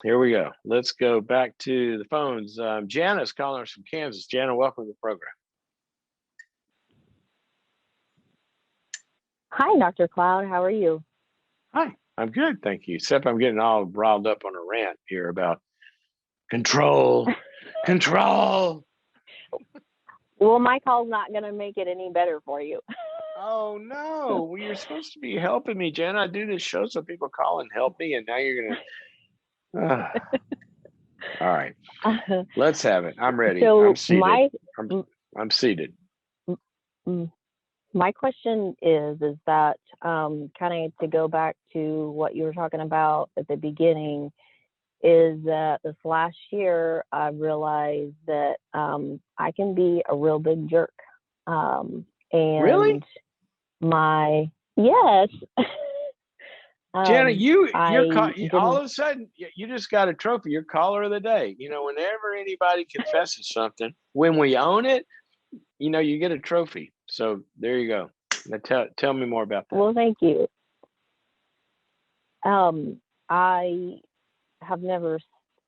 Here we go. Let's go back to the phones. Jana is calling us from Kansas. Jana, welcome to the program. Hi, Dr. Cloud. How are you? Hi, I'm good, thank you. Except I'm getting all riled up on a rant here about control, control. Well, my call's not going to make it any better for you. Oh no, well, you're supposed to be helping me, Jana. I do this show so people call and help me, and now you're gonna. All right, let's have it. I'm ready. I'm so seated. my I'm I'm seated. mm, my question is that kind of to go back to what you were talking about at the beginning is that this last year I realized that I can be a real big jerk, Really? and my yes. Jana, I all didn't. of a sudden you just got a trophy. You're caller of the day. Whenever anybody confesses something, when we own it, you get a trophy. So there you go. Now tell me more about that. Well, thank you. I have never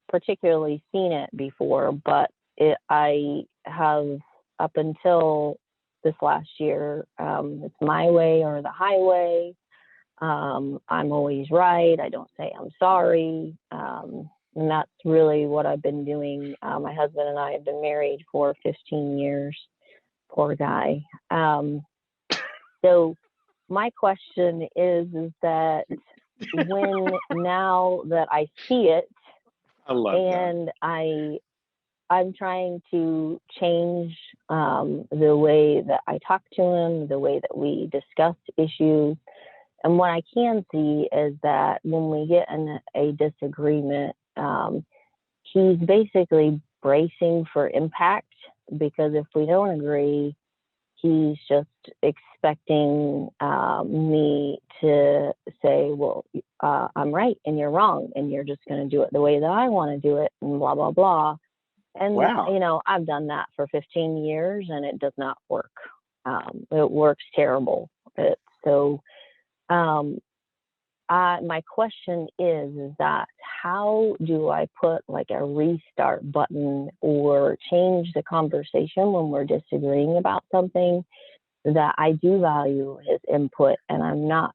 particularly seen it before, but I have up until this last year. It's my way or the highway. I'm always right. I don't say I'm sorry. And that's really what I've been doing. My husband and I have been married for 15 years. Poor guy. So my question is that when now that I see it I love John. and I'm trying to change the way that I talk to him, the way that we discuss issues. And what I can see is that when we get in a disagreement, he's basically bracing for impact because if we don't agree, he's just expecting me to say, well, I'm right and you're wrong, and you're just going to do it the way that I want to do it, and blah, blah, blah. And, Wow. I've done that for 15 years and it does not work. It works terrible. So, um, my question is that how do I put like a restart button or change the conversation when we're disagreeing about something that I do value his input, and I'm not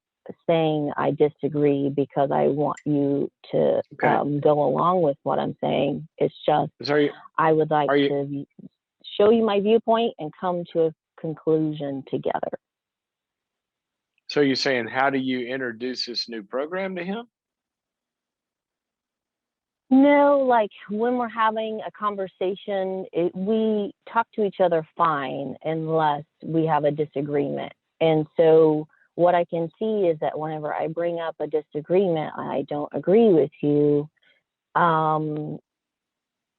saying I disagree because I want you to Okay. go along with what I'm saying. It's just So I would like are you to show you my viewpoint and come to a conclusion together. so you're saying how do you introduce this new program to him? No, like when we're having a conversation, we talk to each other fine unless we have a disagreement. And so what I can see is that whenever I bring up a disagreement, I don't agree with you, um,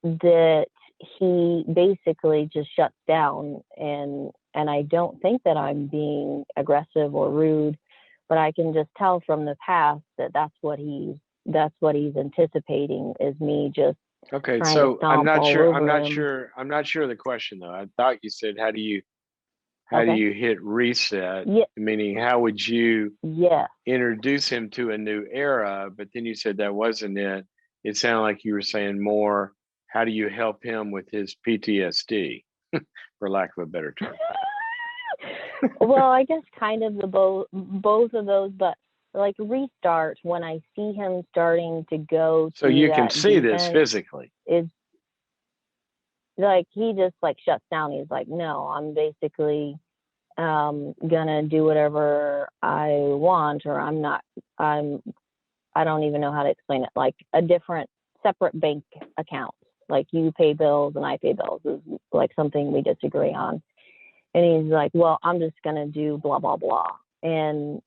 that he basically just shuts down, and I don't think that I'm being aggressive or rude, but I can just tell from the past that that's what he's anticipating is me just Okay, trying to so I'm stomp not all sure. I'm over not him. sure. I'm not sure of the question though. I thought you said how do Okay. you hit reset? Yeah. Meaning how would you Yeah. introduce him to a new era? But then you said that wasn't it. It sounded like you were saying more, how do you help him with his PTSD, for lack of a better term? Well, I guess kind of the both of those, but like restart when I see him starting to go So to you can that see this defense physically. is like he just like shuts down. He's like, no, I'm basically gonna do whatever I want, or I'm I don't even know how to explain it. Like a different separate bank account. Like you pay bills and I pay bills is like something we disagree on. And he's like, well, I'm just gonna do blah blah blah. And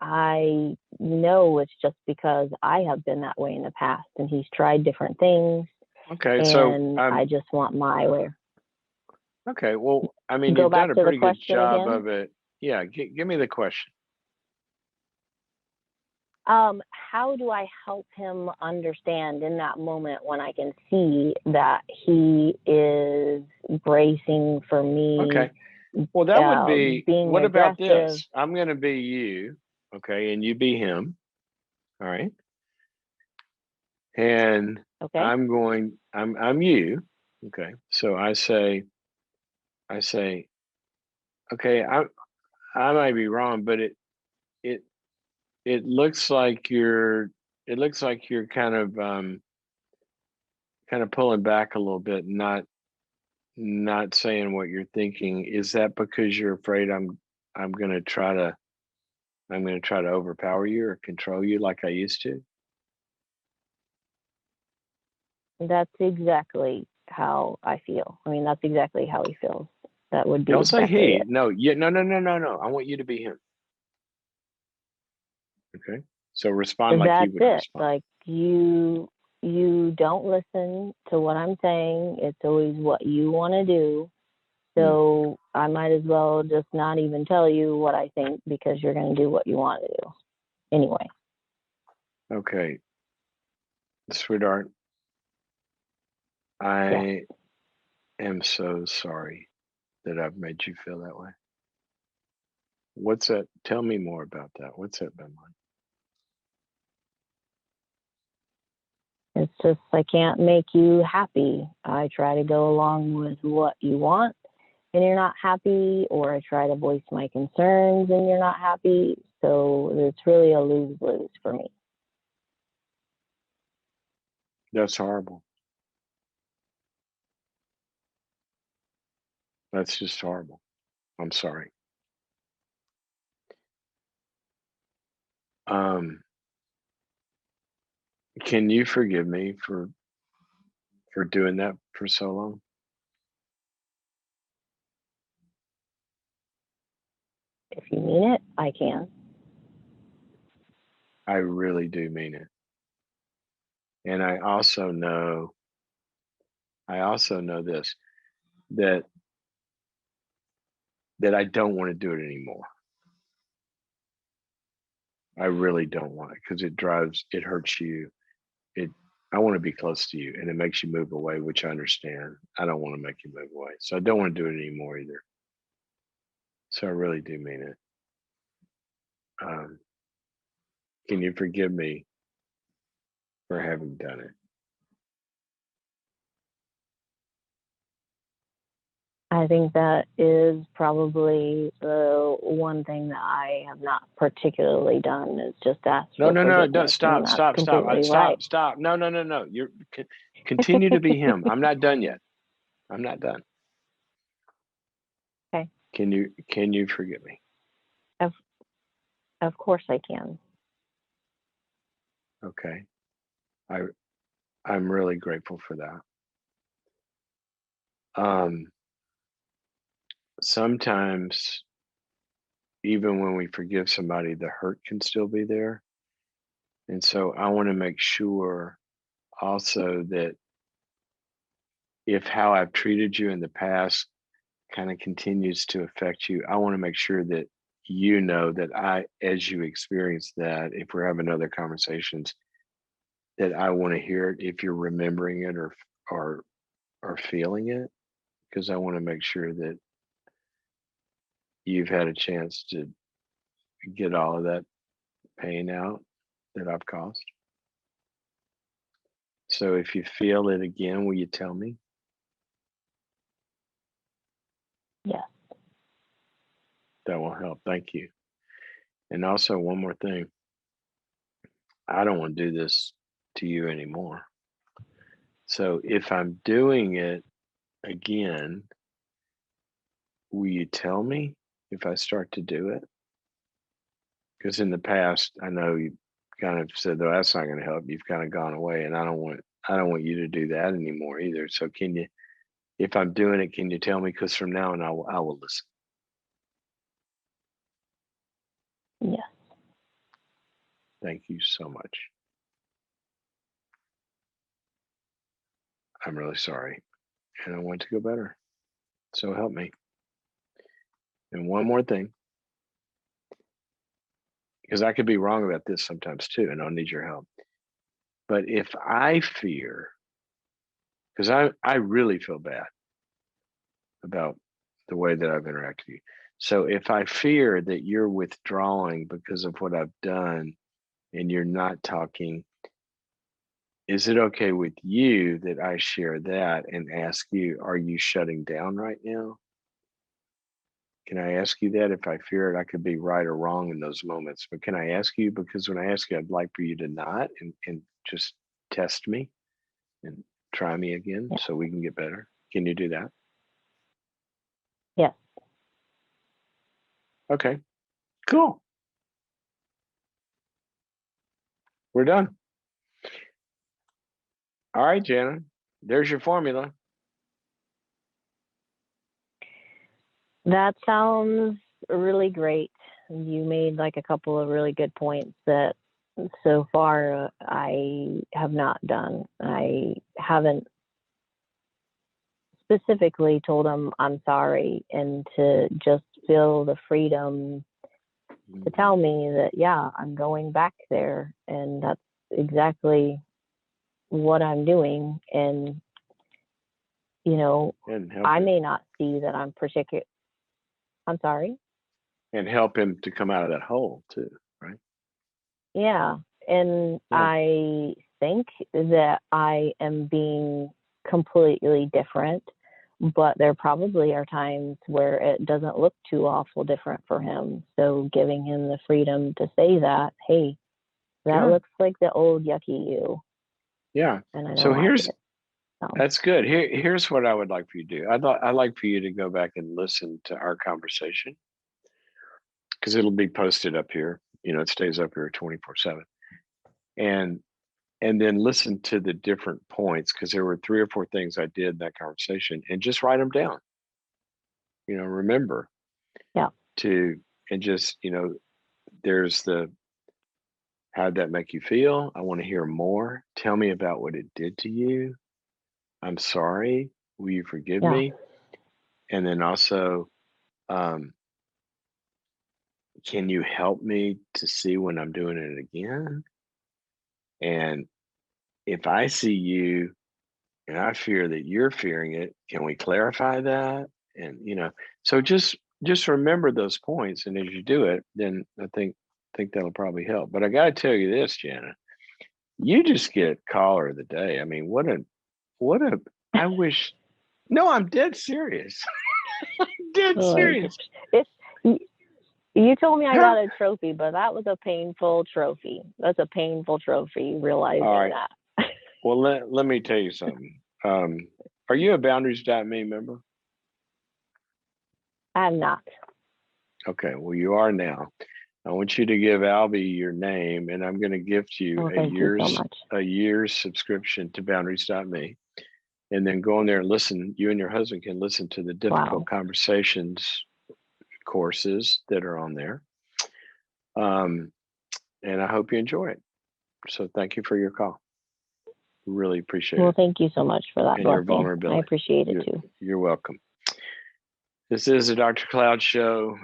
I know it's just because I have been that way in the past, and he's tried different things, Okay, so and I just want my way. okay. Well, I mean, Go you've done back a to the pretty good question job again. of it. Yeah, give me the question. How do I help him understand in that moment when I can see that he is bracing for me, Okay. Well, that would be, being what about aggressive? this? I'm going to be you, okay, and you be him. All right. And Okay. I'm you. Okay. So I say, okay, I might be wrong, but it it looks like you're kind of pulling back a little bit, not saying what you're thinking. Is that because you're afraid I'm gonna try to overpower you or control you like I used to? That's exactly how I feel. I mean, that's exactly how he feels. That would be Don't say exactly he. it. No, no. I want you to be him. Okay. So respond like he That's would it. respond. Like you don't listen to what I'm saying. It's always what you want to do. So I might as well just not even tell you what I think because you're going to do what you want to do anyway. Okay. Sweetheart, I am so sorry that I've made you feel that way. What's that? Tell me more about that. What's that been like? It's just I can't make you happy. I try to go along with what you want and you're not happy, or I try to voice my concerns and you're not happy. So it's really a lose-lose for me. That's horrible. That's just horrible. I'm sorry. Um, can you forgive me for doing that for so long? If you mean it, I can. I really do mean it. And I also know this, that I don't want to do it anymore. I really don't want it because it hurts you. It I want to be close to you and it makes you move away, which I understand. I don't want to make you move away. So I don't want to do it anymore either. So I really do mean it. Um, can you forgive me for having done it? I think that is probably the one thing that I have not particularly done is just ask No, for no, no, don't forgiveness. And stop, that's stop, stop, completely right. stop, stop. No, no, no, no. Continue to be him. I'm not done yet. I'm not done. Okay. Can you forgive me? Of, of course I can. Okay. I I'm really grateful for that. Um, Sometimes even when we forgive somebody, the hurt can still be there. And so I want to make sure also that if how I've treated you in the past kind of continues to affect you, I want to make sure that you know that as you experience that, if we're having other conversations, that I want to hear it if you're remembering it or or feeling it, because I want to make sure that you've had a chance to get all of that pain out that I've caused. So if you feel it again, will you tell me? Yes. That will help. Thank you. And also, one more thing, I don't want to do this to you anymore. So if I'm doing it again, will you tell me if I start to do it? Because in the past, I know you kind of said, "Though that's not going to help." You've kind of gone away, and I don't want you to do that anymore either. So can you, if I'm doing it, can you tell me? Because from now on, I will listen. Yes. Thank you so much. I'm really sorry, and I want to go better. So help me. And one more thing, because I could be wrong about this sometimes too, and I'll need your help. But if I fear, because I really feel bad about the way that I've interacted with you. So if I fear that you're withdrawing because of what I've done and you're not talking, is it okay with you that I share that and ask you, are you shutting down right now? Can I ask you that? If I fear it, I could be right or wrong in those moments. But can I ask you? Because when I ask you, I'd like for you to not and just test me and try me again Yeah. so we can get better. Can you do that? Yes. Okay, cool. We're done. All right, Jana, there's your formula. That sounds really great. You made like a couple of really good points that so far I have not done. I haven't specifically told him I'm sorry and to just feel the freedom to tell me that, yeah, I'm going back there and that's exactly what I'm doing. And, you know, I may not see that I'm particular. I'm sorry. And help him to come out of that hole too, right? Yeah. And yeah. I think that I am being completely different, but there probably are times where it doesn't look too awful different for him. So giving him the freedom to say that, hey, that looks like the old yucky you. Yeah. And I don't so like here's it. That's good. Here's what I would like for you to do. I'd like for you to go back and listen to our conversation because it'll be posted up here. You know, it stays up here 24/7. And then listen to the different points because there were 3 or 4 things I did in that conversation and just write them down. You know, remember. Yeah. And just, there's how'd that make you feel? I want to hear more. Tell me about what it did to you. I'm sorry. Will you forgive me? And then also, um, can you help me to see when I'm doing it again? And if I see you and I fear that you're fearing it, can we clarify that? And so just remember those points, and as you do it, then I think that'll probably help. But I got to tell you this, Jana, you just get caller of the day. I mean, I wish. No, I'm dead serious. I'm dead serious. You told me I got a trophy, but that was a painful trophy. That's a painful trophy, realizing that. Well, let me tell you something. Are you a boundaries.me member? I'm not. Okay, well, you are now. I want you to give Albie your name, and I'm going to gift you a year's subscription to boundaries.me. And then go in there and listen. You and your husband can listen to the difficult conversations courses that are on there. And I hope you enjoy it. So thank you for your call. Really appreciate it. Well, thank you so much for that. And your vulnerability. I appreciate it too. You're welcome. This is a Dr. Cloud show.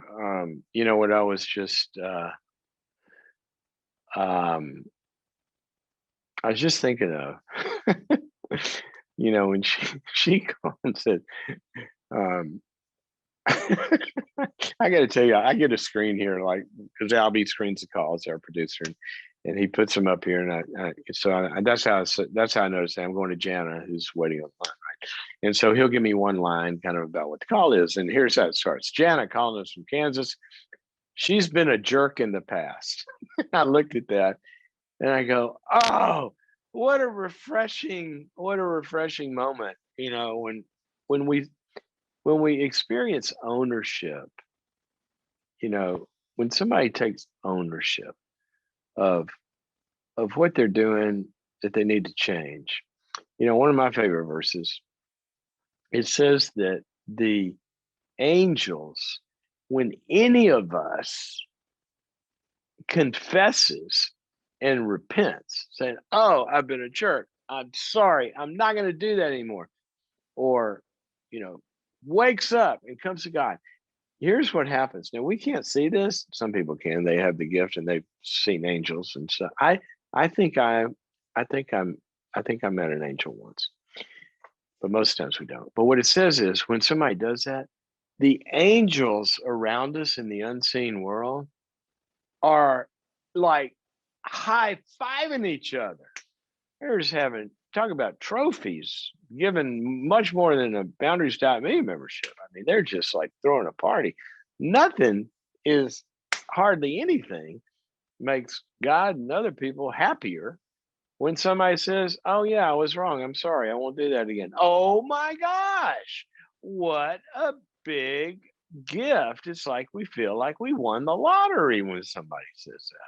You know what I was just thinking of, when she called and said, I got to tell you, I get a screen here, like, because Albie screens the calls, our producer, and he puts them up here, and that's how I noticed that. I'm going to Jana, who's waiting on the line, right? And so he'll give me one line, kind of about what the call is, and here's how it starts. Jana calling us from Kansas. She's been a jerk in the past. I looked at that, and I go, oh, what a refreshing moment, when we experience ownership, when somebody takes ownership of what they're doing that they need to change. One of my favorite verses, it says that the angels, when any of us confesses and repents, saying, oh, I've been a jerk, I'm sorry, I'm not going to do that anymore, or wakes up and comes to God, here's what happens. Now, we can't see this. Some people can. They have the gift and they've seen angels and stuff. I think I met an angel once, but most times we don't. But what it says is, when somebody does that, the angels around us in the unseen world are like high-fiving each other they're just talk about trophies, given much more than a Boundaries.me membership. I mean, they're just like throwing a party. Nothing is hardly anything makes God and other people happier when somebody says, "Oh yeah, I was wrong. I'm sorry. I won't do that again." Oh my gosh. What a big gift. It's like we feel like we won the lottery when somebody says that.